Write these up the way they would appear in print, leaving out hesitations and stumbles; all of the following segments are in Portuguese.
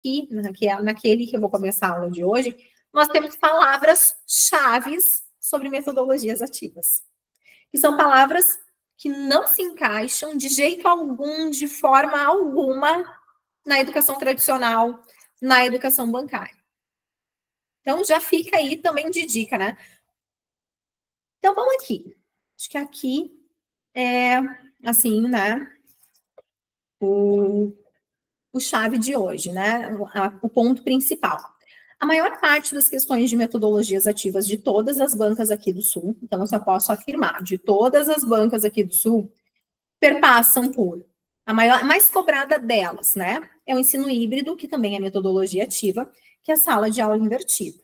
aqui, naquele que eu vou começar a aula de hoje, nós temos palavras-chave sobre metodologias ativas. Que são palavras que não se encaixam de jeito algum, de forma alguma, na educação tradicional, na educação bancária. Então, já fica aí também de dica, né? Então, vamos aqui. Acho que aqui é, assim, né, o chave de hoje, né? O ponto principal. A maior parte das questões de metodologias ativas de todas as bancas aqui do Sul, então eu só posso afirmar, de todas as bancas aqui do Sul, perpassam por a mais cobrada delas, né? É o ensino híbrido, que também é metodologia ativa, que é a sala de aula invertida.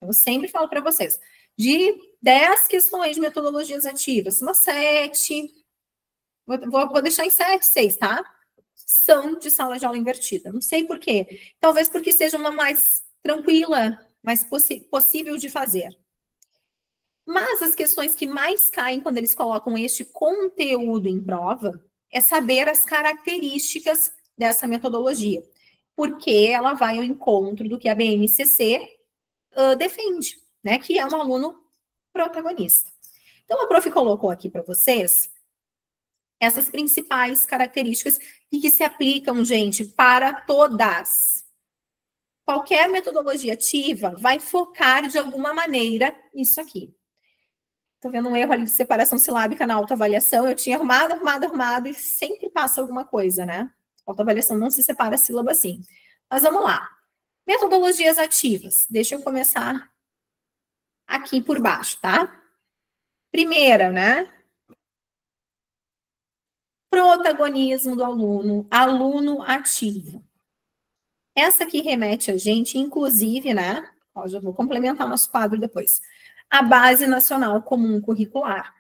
Eu sempre falo para vocês, de 10 questões de metodologias ativas, umas 7, vou deixar em 7, 6, tá? São de sala de aula invertida. Não sei por quê. Talvez porque seja uma mais tranquila, mais possível de fazer. Mas as questões que mais caem quando eles colocam este conteúdo em prova é saber as características dessa metodologia, porque ela vai ao encontro do que a BNCC defende, né? Que é um aluno protagonista. Então, a prof colocou aqui para vocês essas principais características e que se aplicam, gente, para todas. Qualquer metodologia ativa vai focar de alguma maneira nisso aqui. Estou vendo um erro ali de separação silábica na autoavaliação. Eu tinha arrumado e sempre passa alguma coisa, né? A autoavaliação não se separa a sílaba assim. Mas vamos lá. Metodologias ativas. Deixa eu começar aqui por baixo, tá? Primeira, né? Protagonismo do aluno, aluno ativo. Essa aqui remete a gente, inclusive, né? Ó, já vou complementar nosso quadro depois. A Base Nacional Comum Curricular.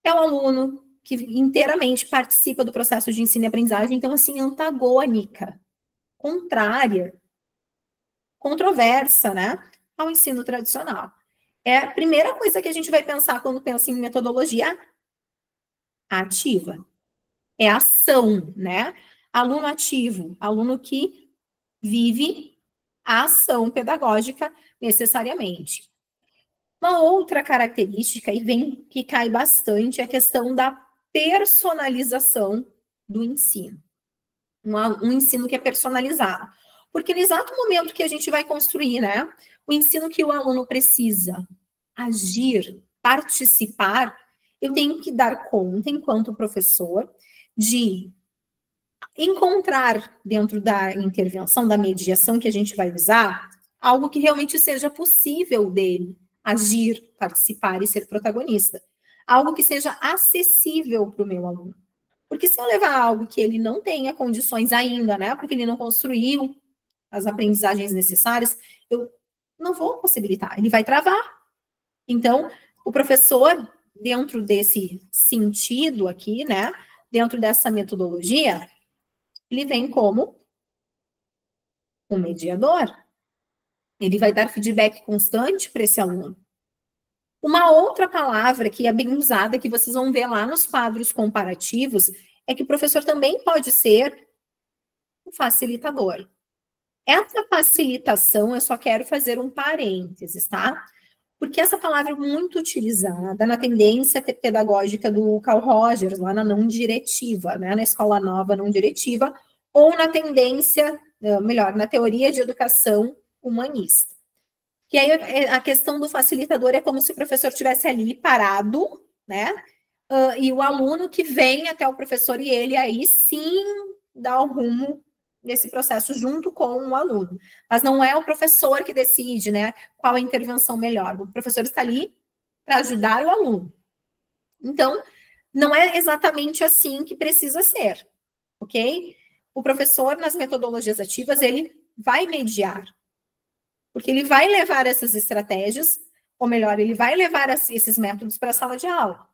É o aluno que inteiramente participa do processo de ensino e aprendizagem, então, assim, antagônica, contrária, controversa, né? Ao ensino tradicional. É a primeira coisa que a gente vai pensar quando pensa em metodologia ativa. É ação, né? Aluno ativo, aluno que vive a ação pedagógica necessariamente. Uma outra característica, que cai bastante, é a questão da personalização do ensino. Um ensino que é personalizado. Porque no exato momento que a gente vai construir, né, o ensino que o aluno precisa agir, participar, eu tenho que dar conta, enquanto professor, de encontrar dentro da intervenção, da mediação que a gente vai usar, algo que realmente seja possível dele agir, participar e ser protagonista. Algo que seja acessível para o meu aluno. Porque se eu levar algo que ele não tenha condições ainda, né, porque ele não construiu as aprendizagens necessárias, eu não vou possibilitar, ele vai travar. Então, o professor, dentro desse sentido aqui, né, dentro dessa metodologia, ele vem como um mediador. Ele vai dar feedback constante para esse aluno. Uma outra palavra que é bem usada, que vocês vão ver lá nos quadros comparativos, é que o professor também pode ser um facilitador. Essa facilitação, eu só quero fazer um parênteses, tá? Porque essa palavra é muito utilizada na tendência pedagógica do Carl Rogers, lá na não diretiva, né? Na escola nova não diretiva, ou na tendência, melhor, na teoria de educação humanista. Que aí a questão do facilitador é como se o professor estivesse ali parado, né? E o aluno que vem até o professor e ele aí sim dá o rumo nesse processo junto com o aluno. Mas não é o professor que decide, né, qual a intervenção melhor. O professor está ali para ajudar o aluno. Então, não é exatamente assim que precisa ser, ok? O professor, nas metodologias ativas, ele vai mediar. Porque ele vai levar essas estratégias, ou melhor, ele vai levar esses métodos para a sala de aula.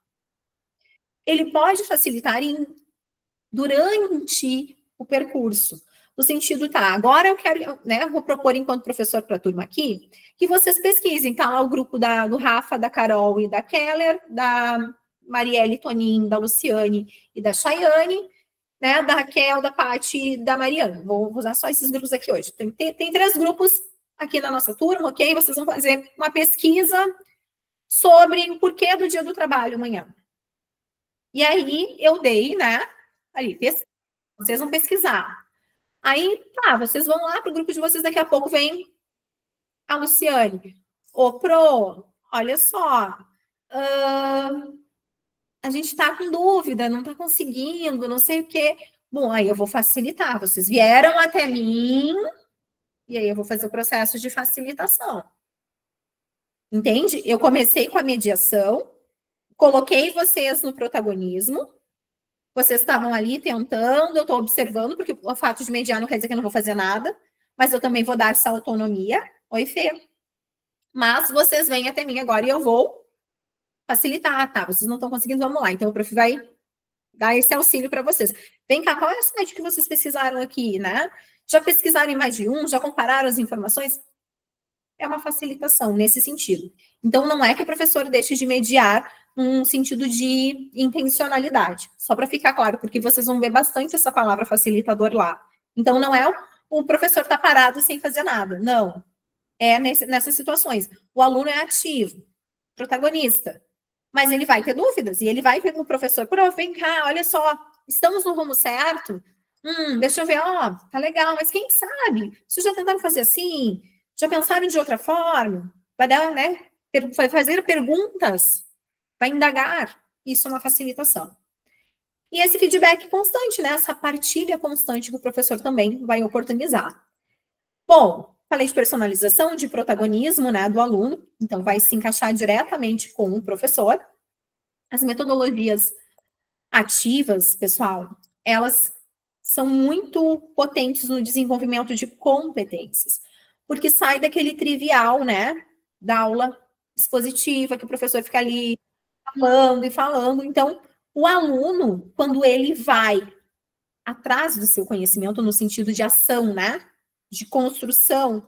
Ele pode facilitar durante o percurso. No sentido, tá, agora eu quero, né, vou propor enquanto professor para a turma aqui, que vocês pesquisem, tá lá o grupo do Rafa, da Carol e da Keller, da Marielle Tonin, da Luciane e da Chayane, né, da Raquel, da Paty e da Mariana. Vou usar só esses grupos aqui hoje. Tem 3 grupos aqui na nossa turma, ok? Vocês vão fazer uma pesquisa sobre o porquê do dia do trabalho amanhã. E aí, eu dei, né, ali, vocês vão pesquisar. Aí, tá, vocês vão lá para o grupo de vocês, daqui a pouco vem a Luciane. Ô, Pro, olha só, a gente está com dúvida, não está conseguindo, não sei o quê. Bom, aí eu vou facilitar. Vocês vieram até mim, e aí eu vou fazer o processo de facilitação. Entende? Eu comecei com a mediação, coloquei vocês no protagonismo, vocês estavam ali tentando, eu estou observando, porque o fato de mediar não quer dizer que eu não vou fazer nada, mas eu também vou dar essa autonomia. Oi, Fê. Mas vocês vêm até mim agora e eu vou facilitar, tá? Vocês não estão conseguindo, vamos lá. Então, o prof vai dar esse auxílio para vocês. Vem cá, qual é o site que vocês pesquisaram aqui, né? Já pesquisaram em mais de um? Já compararam as informações? É uma facilitação nesse sentido. Então, não é que o professor deixe de mediar num sentido de intencionalidade. Só para ficar claro, porque vocês vão ver bastante essa palavra facilitador lá. Então, não é o professor tá parado sem fazer nada. Não. É nessas situações. O aluno é ativo, protagonista. Mas ele vai ter dúvidas. E ele vai ver o professor, prof, vem cá, olha só, estamos no rumo certo? Deixa eu ver, ó, tá legal, mas quem sabe? Vocês já tentaram fazer assim? Já pensaram de outra forma? Vai dar, né? Vai fazer perguntas, vai indagar. Isso é uma facilitação. E esse feedback constante, né? Essa partilha constante que o professor também vai oportunizar. Bom, falei de personalização, de protagonismo, né, do aluno. Então, vai se encaixar diretamente com o professor. As metodologias ativas, pessoal, elas são muito potentes no desenvolvimento de competências, porque sai daquele trivial, né, da aula expositiva, que o professor fica ali falando e falando. Então, o aluno, quando ele vai atrás do seu conhecimento, no sentido de ação, né, de construção,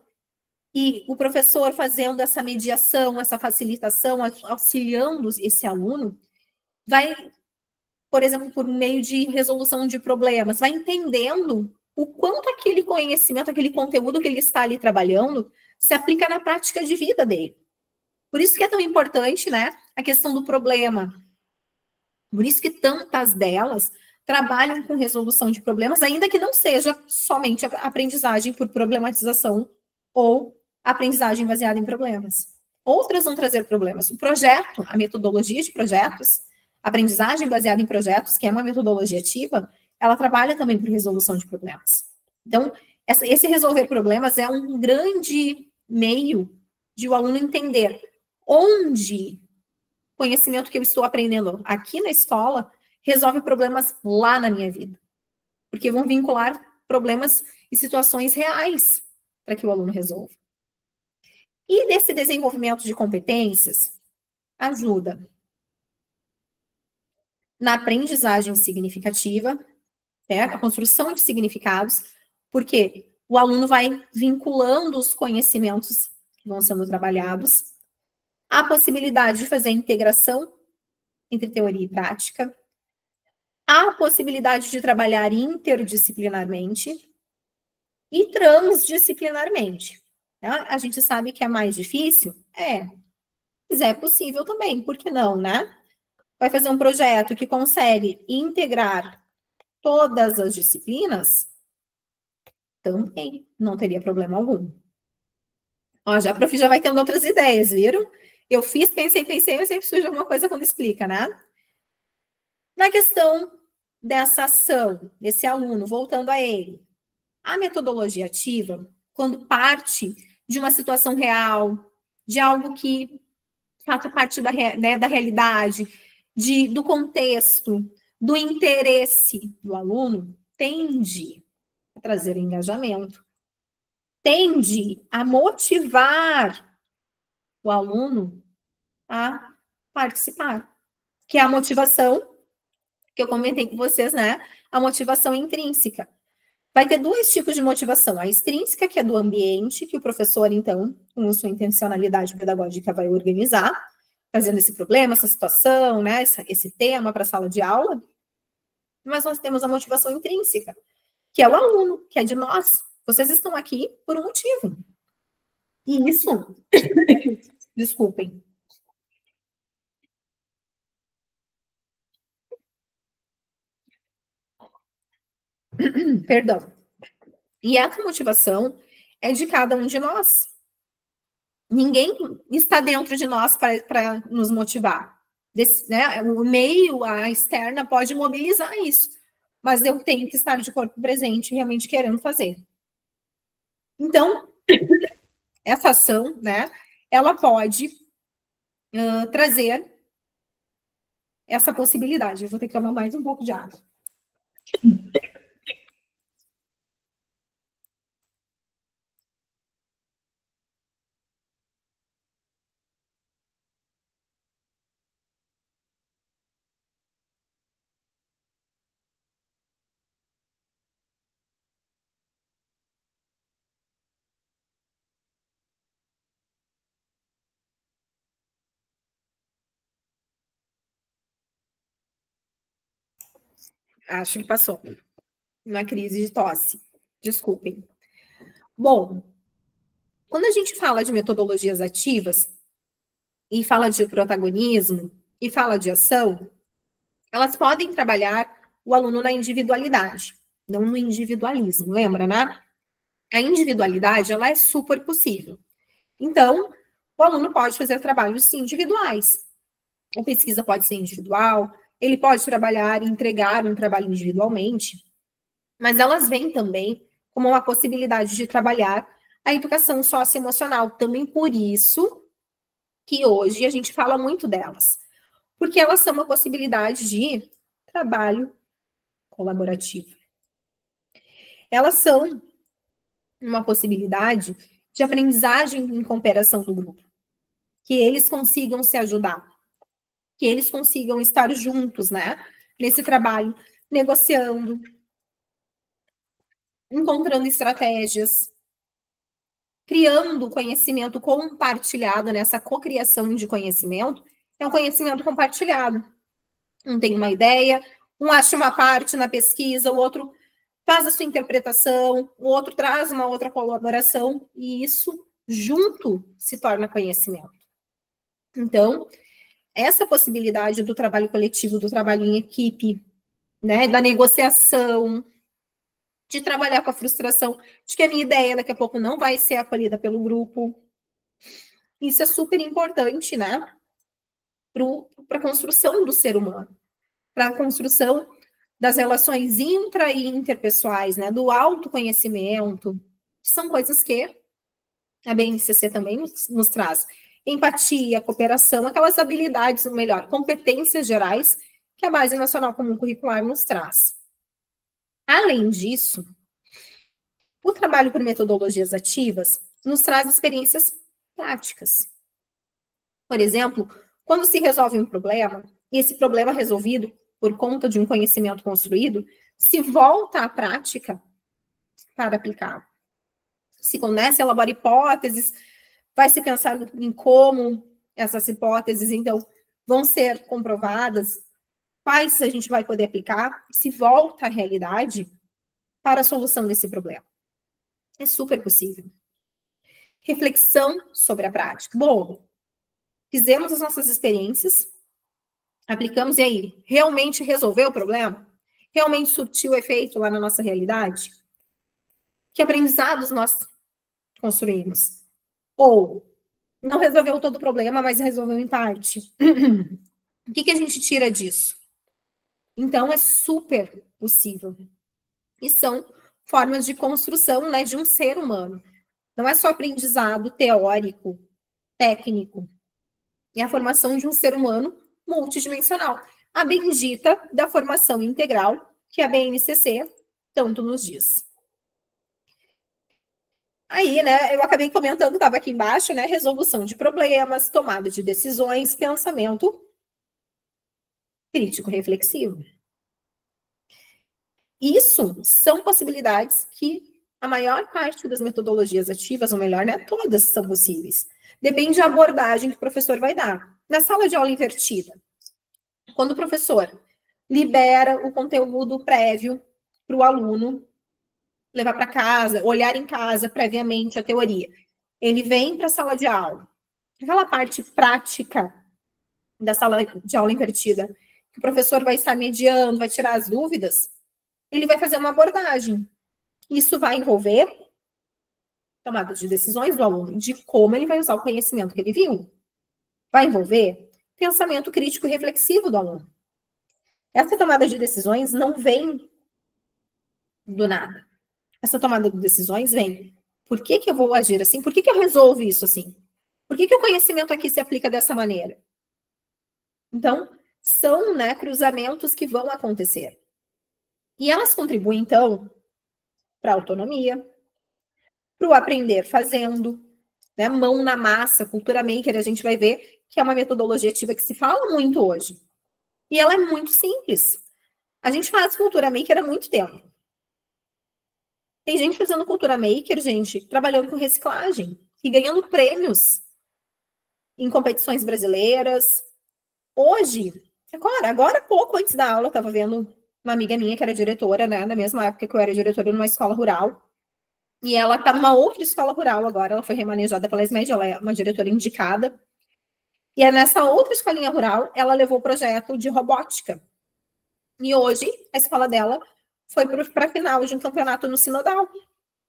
e o professor fazendo essa mediação, essa facilitação, auxiliando esse aluno, vai, por exemplo, por meio de resolução de problemas, vai entendendo o quanto aquele conhecimento, aquele conteúdo que ele está ali trabalhando, se aplica na prática de vida dele. Por isso que é tão importante, né, a questão do problema. Por isso que tantas delas trabalham com resolução de problemas, ainda que não seja somente a aprendizagem por problematização ou aprendizagem baseada em problemas. Outras vão trazer problemas. O projeto, a metodologia de projetos, aprendizagem baseada em projetos, que é uma metodologia ativa, ela trabalha também por resolução de problemas. Então, esse resolver problemas é um grande meio de o aluno entender onde o conhecimento que eu estou aprendendo aqui na escola resolve problemas lá na minha vida. Porque vão vincular problemas e situações reais para que o aluno resolva. E desse desenvolvimento de competências ajuda na aprendizagem significativa, né, a construção de significados, porque o aluno vai vinculando os conhecimentos que vão sendo trabalhados, a possibilidade de fazer a integração entre teoria e prática, a possibilidade de trabalhar interdisciplinarmente e transdisciplinarmente. A gente sabe que é mais difícil? Mas é possível também, por que não, né? Vai fazer um projeto que consegue integrar todas as disciplinas? Também não teria problema algum. Ó, a prof já vai tendo outras ideias, viram? Eu fiz, pensei, mas sempre surge alguma coisa quando explica, né? Na questão dessa ação, desse aluno, voltando a ele, a metodologia ativa, quando parte de uma situação real, de algo que faça parte da realidade, do contexto, do interesse do aluno, tende a trazer engajamento, tende a motivar o aluno a participar, que é a motivação que eu comentei com vocês, né? A motivação intrínseca. Vai ter 2 tipos de motivação. A extrínseca, que é do ambiente, que o professor, então, com sua intencionalidade pedagógica, vai organizar, trazendo esse problema, essa situação, né? Esse tema para a sala de aula. mas nós temos a motivação intrínseca, que é o aluno, que é de nós. Vocês estão aqui por um motivo. E isso, desculpem. Perdão. E essa motivação é de cada um de nós. Ninguém está dentro de nós para nos motivar. Né? O meio, a externa, pode mobilizar isso. Mas eu tenho que estar de corpo presente, realmente querendo fazer. Então, essa ação, né, ela pode trazer essa possibilidade. Eu vou ter que tomar mais um pouco de água. Acho que passou. Uma crise de tosse. Desculpem. Bom, quando a gente fala de metodologias ativas, e fala de protagonismo, e fala de ação, elas podem trabalhar o aluno na individualidade, não no individualismo, lembra, né? A individualidade, ela é super possível. Então, o aluno pode fazer trabalhos individuais. A pesquisa pode ser individual, ele pode trabalhar e entregar um trabalho individualmente, mas elas vêm também como uma possibilidade de trabalhar a educação socioemocional. Também por isso que hoje a gente fala muito delas, porque elas são uma possibilidade de trabalho colaborativo. Elas são uma possibilidade de aprendizagem em cooperação do grupo, que eles consigam se ajudar, que eles consigam estar juntos, né, nesse trabalho, negociando, encontrando estratégias, criando conhecimento compartilhado, nessa cocriação de conhecimento, é um conhecimento compartilhado. Um tem uma ideia, um acha uma parte na pesquisa, o outro faz a sua interpretação, o outro traz uma outra colaboração, e isso junto se torna conhecimento. Então, essa possibilidade do trabalho coletivo, do trabalho em equipe, né, da negociação, de trabalhar com a frustração de que a minha ideia daqui a pouco não vai ser acolhida pelo grupo. Isso é super importante, né, para a construção do ser humano, para a construção das relações intra e interpessoais, né, do autoconhecimento, são coisas que a BNCC também nos traz. Empatia, cooperação, aquelas habilidades, ou melhor, competências gerais que a Base Nacional Comum Curricular nos traz. Além disso, o trabalho por metodologias ativas nos traz experiências práticas. Por exemplo, quando se resolve um problema, e esse problema resolvido por conta de um conhecimento construído, se volta à prática para aplicar. Se começa a elaborar hipóteses, vai se pensar em como essas hipóteses, então, vão ser comprovadas, quais a gente vai poder aplicar, se volta à realidade para a solução desse problema. É super possível. Reflexão sobre a prática. Bom, fizemos as nossas experiências, aplicamos e aí, realmente resolveu o problema? Realmente surtiu efeito lá na nossa realidade? Que aprendizados nós construímos? Ou não resolveu todo o problema, mas resolveu em parte. O que a gente tira disso? Então, é super possível. E são formas de construção, né, de um ser humano. Não é só aprendizado teórico, técnico. É a formação de um ser humano multidimensional. A bendita da formação integral, que a BNCC tanto nos diz. Aí, né, eu acabei comentando, estava aqui embaixo, né, resolução de problemas, tomada de decisões, pensamento crítico reflexivo. Isso são possibilidades que a maior parte das metodologias ativas, ou melhor, né, todas são possíveis. Depende da abordagem que o professor vai dar. Na sala de aula invertida, quando o professor libera o conteúdo prévio para o aluno levar para casa, olhar em casa previamente a teoria. Ele vem para a sala de aula. Aquela parte prática da sala de aula invertida, que o professor vai estar mediando, vai tirar as dúvidas, ele vai fazer uma abordagem. Isso vai envolver tomada de decisões do aluno, de como ele vai usar o conhecimento que ele viu. Vai envolver pensamento crítico e reflexivo do aluno. Essa tomada de decisões não vem do nada. Essa tomada de decisões vem. Por que eu vou agir assim? Por que eu resolvo isso assim? Por que o conhecimento aqui se aplica dessa maneira? Então, são, né, cruzamentos que vão acontecer. E elas contribuem, então, para a autonomia, para o aprender fazendo, né, mão na massa, cultura maker, a gente vai ver que é uma metodologia ativa que se fala muito hoje. E ela é muito simples. A gente faz cultura maker há muito tempo. Tem gente fazendo cultura maker, gente, trabalhando com reciclagem e ganhando prêmios em competições brasileiras. Hoje, agora pouco antes da aula, eu estava vendo uma amiga minha que era diretora, né, na mesma época que eu era diretora numa escola rural. E ela está numa outra escola rural agora, ela foi remanejada pela SMED, ela é uma diretora indicada. E é nessa outra escolinha rural, ela levou o projeto de robótica. E hoje, a escola dela foi para a final de um campeonato no Sinodal.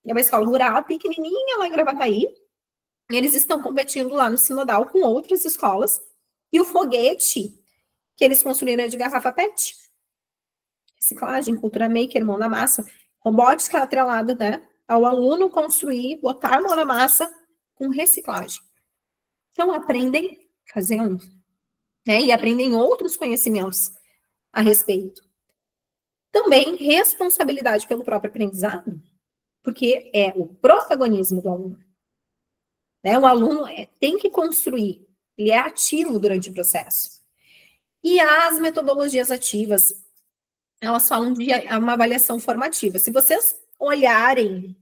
É uma escola rural, pequenininha, lá em Gravataí. E eles estão competindo lá no Sinodal com outras escolas. E o foguete que eles construíram é de garrafa PET. Reciclagem, cultura maker, mão na massa. Robótica atrelada, né, ao aluno construir, botar a mão na massa com reciclagem. Então, aprendem fazendo, né, e aprendem outros conhecimentos a respeito. Também responsabilidade pelo próprio aprendizado, porque é o protagonismo do aluno. Né? O aluno tem que construir, ele é ativo durante o processo. E as metodologias ativas, elas falam de uma avaliação formativa. Se vocês olharem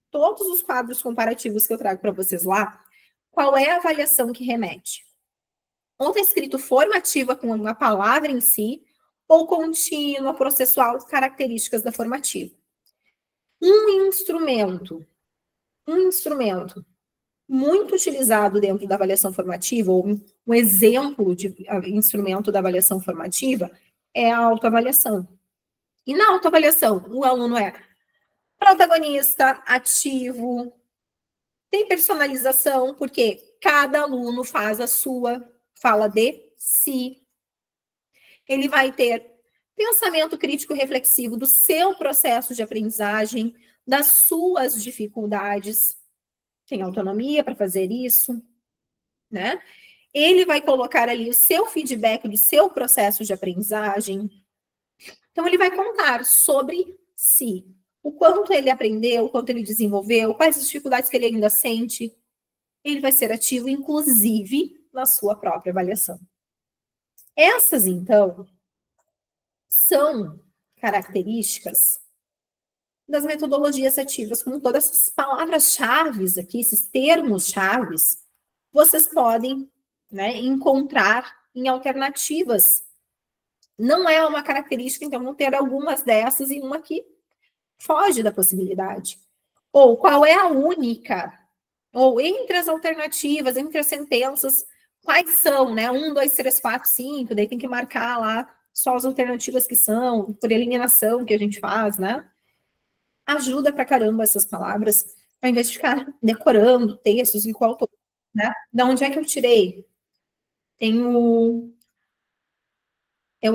todos os quadros comparativos que eu trago para vocês lá, qual é a avaliação que remete? Ou está escrito formativa com uma palavra em si, ou contínua, processual, características da formativa. Um instrumento muito utilizado dentro da avaliação formativa, ou um exemplo de instrumento da avaliação formativa, é a autoavaliação. E na autoavaliação, o aluno é protagonista, ativo, tem personalização, porque cada aluno faz a sua fala de si. Ele vai ter pensamento crítico reflexivo do seu processo de aprendizagem, das suas dificuldades. Tem autonomia para fazer isso, né? Ele vai colocar ali o seu feedback do seu processo de aprendizagem. Então, ele vai contar sobre si. O quanto ele aprendeu, o quanto ele desenvolveu, quais as dificuldades que ele ainda sente. Ele vai ser ativo, inclusive, na sua própria avaliação. Essas, então, são características das metodologias ativas, como todas essas palavras-chave aqui, esses termos-chaves, vocês podem, né, encontrar em alternativas. Não é uma característica, então, não ter algumas dessas e uma que foge da possibilidade. Ou qual é a única? Ou entre as alternativas, entre as sentenças, quais são, né? 1, 2, 3, 4, 5, daí tem que marcar lá só as alternativas que são, por eliminação que a gente faz, né? Ajuda pra caramba essas palavras, ao invés de ficar decorando textos e qual autor, né? Da onde é que eu tirei? Tem o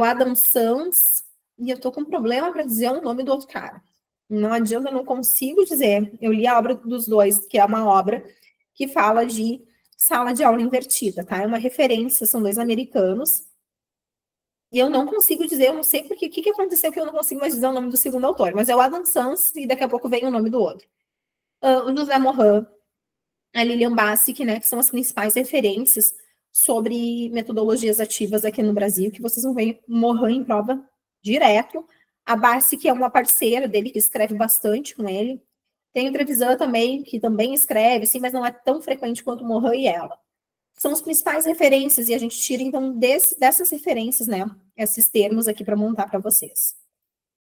Adam Sanz, e eu tô com problema para dizer o nome do outro cara. Não adianta, eu não consigo dizer. Eu li a obra dos dois, que é uma obra que fala de sala de aula invertida, tá? É uma referência, são dois americanos. E eu não consigo dizer, eu não sei porque, o que aconteceu que eu não consigo mais dizer o nome do segundo autor, mas é o Adam Sanz, e daqui a pouco vem o nome do outro. O José Morin, a Lilian Bassic, né, que são as principais referências sobre metodologias ativas aqui no Brasil, que vocês vão ver Morin em prova direto. A Bassic é uma parceira dele, que escreve bastante com ele. Tem o Trevisan também, que também escreve, sim, mas não é tão frequente quanto o Morin e ela. São as principais referências, e a gente tira, então, dessas referências, né, esses termos aqui para montar para vocês.